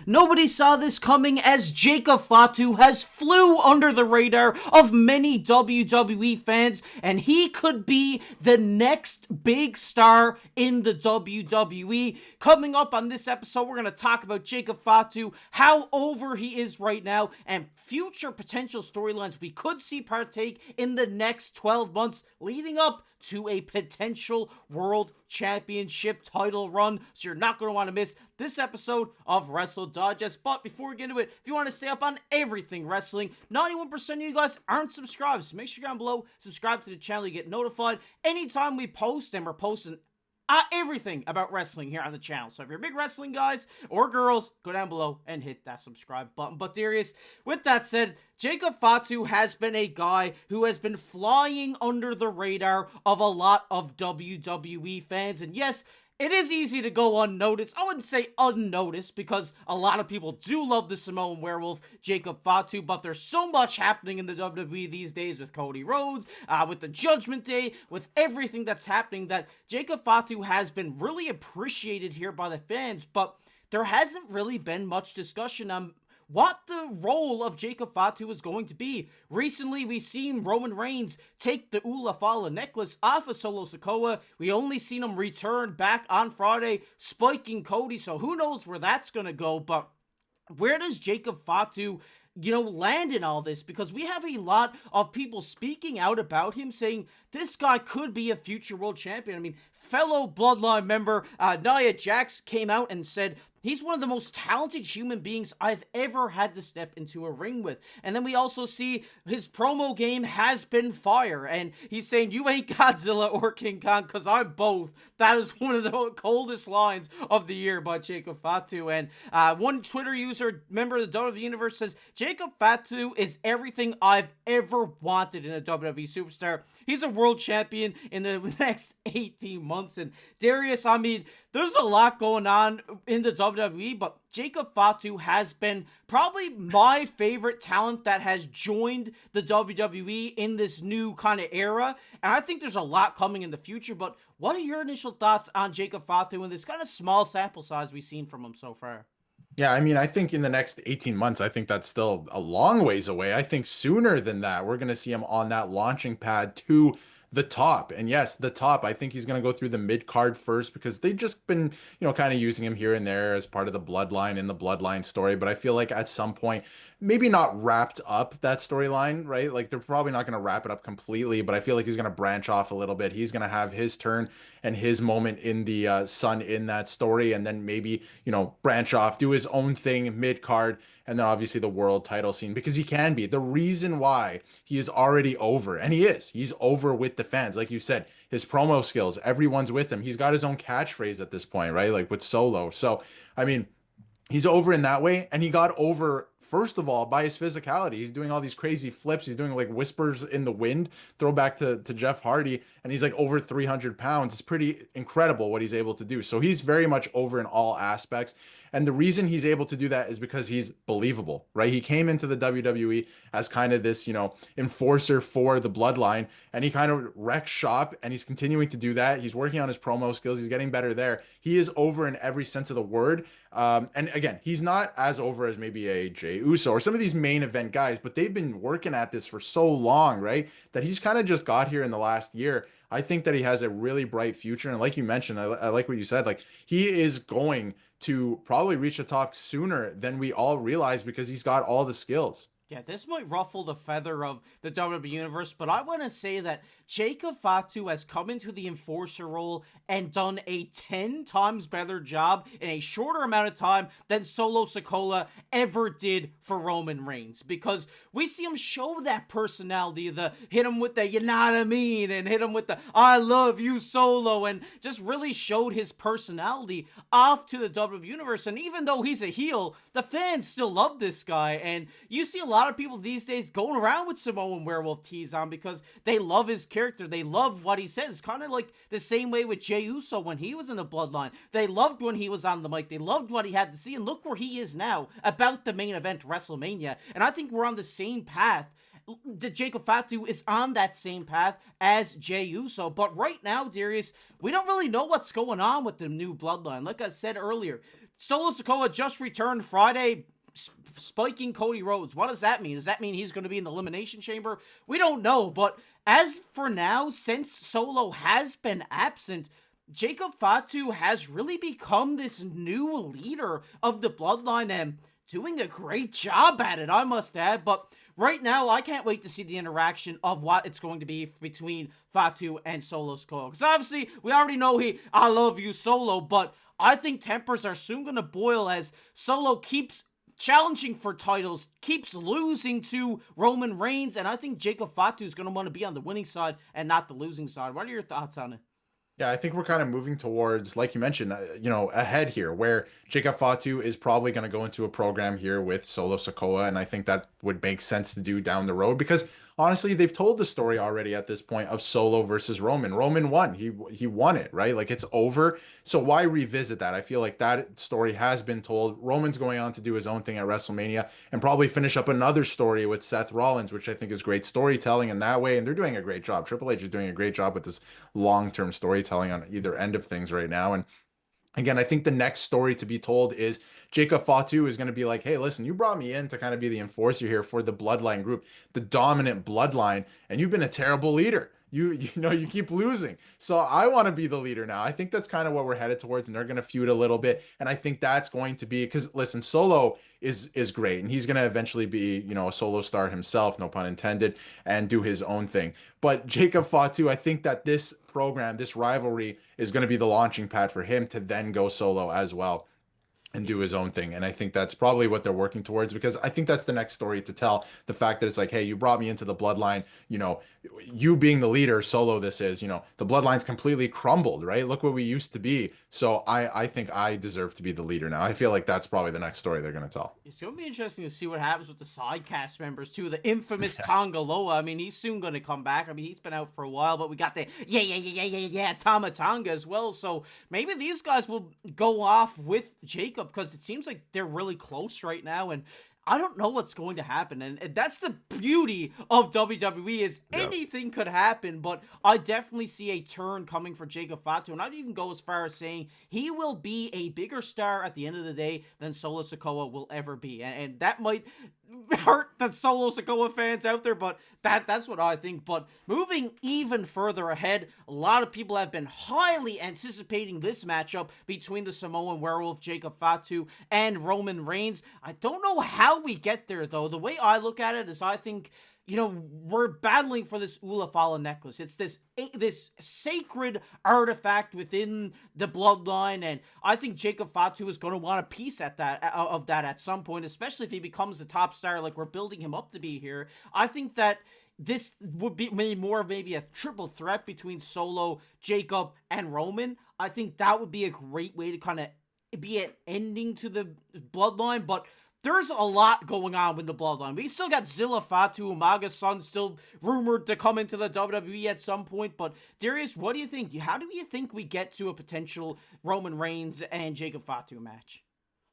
Nobody saw this coming as Jacob Fatu has flew under the radar of many WWE fans, and he could be the next big star in the WWE. Coming up on this episode, we're going to talk about Jacob Fatu, how over he is right now, and future potential storylines we could see partake in the next 12 months leading up to a potential World Championship title run. So you're not going to want to miss this episode of Wrestle Digest. But before we get into it, if you want to stay up on everything wrestling, 91% of you guys aren't subscribed. So make sure you're down below, subscribe to the channel, you get notified anytime we post, and we're posting everything about wrestling here on the channel. So if you're big wrestling guys or girls, go down below and hit that subscribe button. But Darius, with that said, Jacob Fatu has been a guy who has been flying under the radar of a lot of WWE fans. And yes, it is easy to go unnoticed. I wouldn't say unnoticed, because a lot of people do love the Samoan werewolf, Jacob Fatu, but there's so much happening in the WWE these days with Cody Rhodes, with the Judgment Day, with everything that's happening, that Jacob Fatu has been really appreciated here by the fans, but there hasn't really been much discussion on what the role of Jacob Fatu is going to be. Recently, we've seen Roman Reigns take the Ulafala necklace off of Solo Sikoa. We only seen him return back on Friday, spiking Cody, so who knows where that's going to go. But where does Jacob Fatu, land in all this? Because we have a lot of people speaking out about him, saying this guy could be a future world champion. I mean, fellow Bloodline member Nia Jax came out and said he's one of the most talented human beings I've ever had to step into a ring with. And then we also see his promo game has been fire, and he's saying, you ain't Godzilla or King Kong, because I'm both. That is one of the coldest lines of the year by Jacob Fatu. And one Twitter user, member of the WWE Universe, says, Jacob Fatu is everything I've ever wanted in a WWE superstar. He's a world champion in the next 18 months. And Darius, I mean, there's a lot going on in the WWE, but Jacob Fatu has been probably my favorite talent that has joined the WWE in this new kind of era, and I think there's a lot coming in the future. But what are your initial thoughts on Jacob Fatu and this kind of small sample size we've seen from him so far? Yeah, I mean, I think in the next 18 months, I think that's still a long ways away. I think sooner than that, we're going to see him on that launching pad to the top. And yes, the top, I think he's going to go through the mid card first, because they've just been, kind of using him here and there as part of the Bloodline in the Bloodline story. But I feel like at some point, maybe not wrapped up that storyline, right? Like they're probably not going to wrap it up completely, but I feel like he's going to branch off a little bit. He's going to have his turn and his moment in the sun in that story, and then maybe, branch off, do his own thing mid card, and then obviously the world title scene, because he can be. The reason why he is already over, and he's over with the fans. Like you said, his promo skills, everyone's with him. He's got his own catchphrase at this point, right? Like with Solo. So, I mean, he's over in that way, and he got over, first of all, by his physicality. He's doing all these crazy flips. He's doing like whispers in the wind, throwback to Jeff Hardy, and he's like over 300 pounds. It's pretty incredible what he's able to do. So he's very much over in all aspects. And the reason he's able to do that is because he's believable, right? He came into the WWE as kind of this, enforcer for the Bloodline, and he kind of wrecked shop, and he's continuing to do that. He's working on his promo skills. He's getting better there. He is over in every sense of the word. And again, he's not as over as maybe a Jey Uso or some of these main event guys, but they've been working at this for so long, right? That he's kind of just got here in the last year. I think that he has a really bright future. And like you mentioned, I like what you said, like he is going to probably reach the top sooner than we all realize, because he's got all the skills. Yeah, this might ruffle the feather of the WWE Universe, but I want to say that Jacob Fatu has come into the enforcer role and done a 10 times better job in a shorter amount of time than Solo Sikoa ever did for Roman Reigns. Because we see him show that personality, the hit him with the you know what I mean, and hit him with the I love you Solo, and just really showed his personality off to the WWE Universe. And even though he's a heel, the fans still love this guy, and you see a lot of people these days going around with Samoan werewolf tees on because they love his character. They love what he says. Kind of like the same way with Jey Uso when he was in the Bloodline. They loved when he was on the mic. They loved what he had to see. And look where he is now about the main event, WrestleMania. And I think we're on the same path. Jacob Fatu is on that same path as Jey Uso. But right now, Darius, we don't really know what's going on with the new Bloodline. Like I said earlier, Solo Sikoa just returned Friday, spiking Cody Rhodes. What does that mean? Does that mean he's going to be in the Elimination Chamber? We don't know, but as for now, since Solo has been absent, Jacob Fatu has really become this new leader of the Bloodline and doing a great job at it, I must add. But right now, I can't wait to see the interaction of what it's going to be between Fatu and Solo Sikoa. Because obviously, we already know I love you, Solo, but I think tempers are soon going to boil as Solo keeps challenging for titles, keeps losing to Roman Reigns, and I think Jacob Fatu is going to want to be on the winning side and not the losing side. What are your thoughts on it? Yeah, I think we're kind of moving towards, like you mentioned, ahead here, where Jacob Fatu is probably going to go into a program here with Solo Sikoa, and I think that would make sense to do down the road because honestly, they've told the story already at this point of Solo versus Roman. Roman won. He won it, right? Like it's over. So why revisit that? I feel like that story has been told. Roman's going on to do his own thing at WrestleMania and probably finish up another story with Seth Rollins, which I think is great storytelling in that way. And they're doing a great job. Triple H is doing a great job with this long-term storytelling on either end of things right now. And again, I think the next story to be told is Jacob Fatu is going to be like, hey, listen, you brought me in to kind of be the enforcer here for the Bloodline group, the dominant Bloodline, and you've been a terrible leader. You keep losing. So I want to be the leader now. I think that's kind of what we're headed towards, and they're going to feud a little bit. And I think that's going to be because listen, Solo is great, and he's going to eventually be, a solo star himself, no pun intended, and do his own thing. But Jacob Fatu, I think that this program, this rivalry is going to be the launching pad for him to then go solo as well and do his own thing. And I think that's probably what they're working towards because I think that's the next story to tell. The fact that it's like, hey, you brought me into the Bloodline, you being the leader, Solo this is, the Bloodline's completely crumbled, right? Look what we used to be. So I think I deserve to be the leader now. I feel like that's probably the next story they're going to tell. It's going to be interesting to see what happens with the side cast members too. The infamous Tonga Loa. I mean, he's soon going to come back. I mean, he's been out for a while, but we got the Tama Tonga as well. So maybe these guys will go off with Jacob because it seems like they're really close right now, and I don't know what's going to happen, and that's the beauty of WWE is anything could happen, but I definitely see a turn coming for Jacob Fatu, and I'd even go as far as saying he will be a bigger star at the end of the day than Solo Sikoa will ever be, and that might hurt the Solo Sikoa fans out there, but that's what I think. But moving even further ahead, a lot of people have been highly anticipating this matchup between the Samoan Werewolf Jacob Fatu and Roman Reigns. I don't know how we get there though. The way I look at it is I think we're battling for this Ulafala necklace. It's this sacred artifact within the Bloodline, and I think Jacob Fatu is going to want a piece of that at some point, especially if he becomes the top star like we're building him up to be here. I think that this would be maybe a triple threat between Solo, Jacob, and Roman. I think that would be a great way to kind of be an ending to the Bloodline, but there's a lot going on with the Bloodline. We still got Zilla Fatu, Umaga's son, still rumored to come into the WWE at some point. But Darius, what do you think? How do you think we get to a potential Roman Reigns and Jacob Fatu match?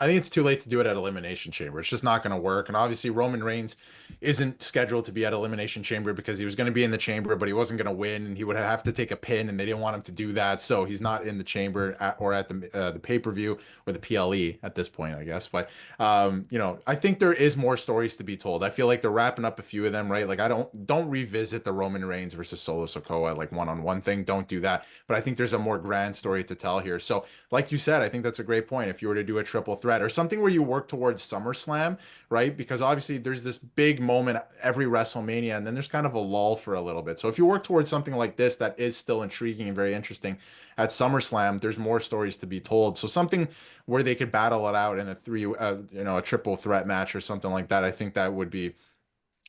I think it's too late to do it at Elimination Chamber. It's just not going to work. And obviously, Roman Reigns isn't scheduled to be at Elimination Chamber because he was going to be in the chamber, but he wasn't going to win, and he would have to take a pin, and they didn't want him to do that. So he's not in the chamber or at the pay-per-view or the PLE at this point, I guess. But I think there is more stories to be told. I feel like they're wrapping up a few of them, right? Like don't revisit the Roman Reigns versus Solo Sikoa like one-on-one thing. Don't do that. But I think there's a more grand story to tell here. So, like you said, I think that's a great point. If you were to do a triple threat or something where you work towards SummerSlam, right? Because obviously there's this big moment every WrestleMania, and then there's kind of a lull for a little bit. So if you work towards something like this that is still intriguing and very interesting at SummerSlam, there's more stories to be told. So something where they could battle it out in a triple threat match or something like that, I think that would be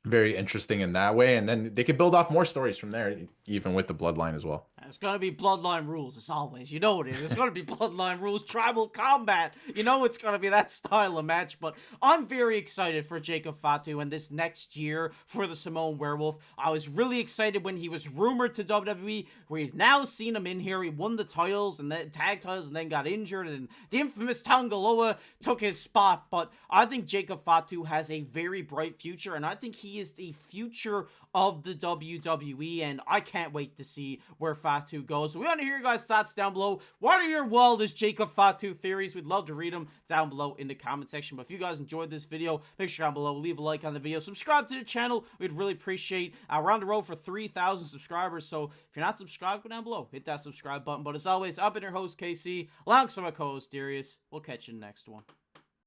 very interesting in that way. And then they could build off more stories from there, even with the Bloodline as well. It's going to be Bloodline rules, as always. You know it is. It's going to be Bloodline rules, tribal combat. It's going to be that style of match. But I'm very excited for Jacob Fatu and this next year for the Samoan Werewolf. I was really excited when he was rumored to WWE. We've now seen him in here. He won the titles and then tag titles and then got injured. And the infamous Tonga Loa took his spot. But I think Jacob Fatu has a very bright future. And I think he is the future of the WWE, and I can't wait to see where Fatu goes. So we want to hear your guys' thoughts down below. What are your wildest Jacob Fatu theories? We'd love to read them down below in the comment section. But if you guys enjoyed this video, make sure down below, leave a like on the video, subscribe to the channel. We'd really appreciate. We're on the road for 3,000 subscribers, so if you're not subscribed, go down below, hit that subscribe button. But as always, I've been your host, KC, alongside my co-host, Darius. We'll catch you in the next one.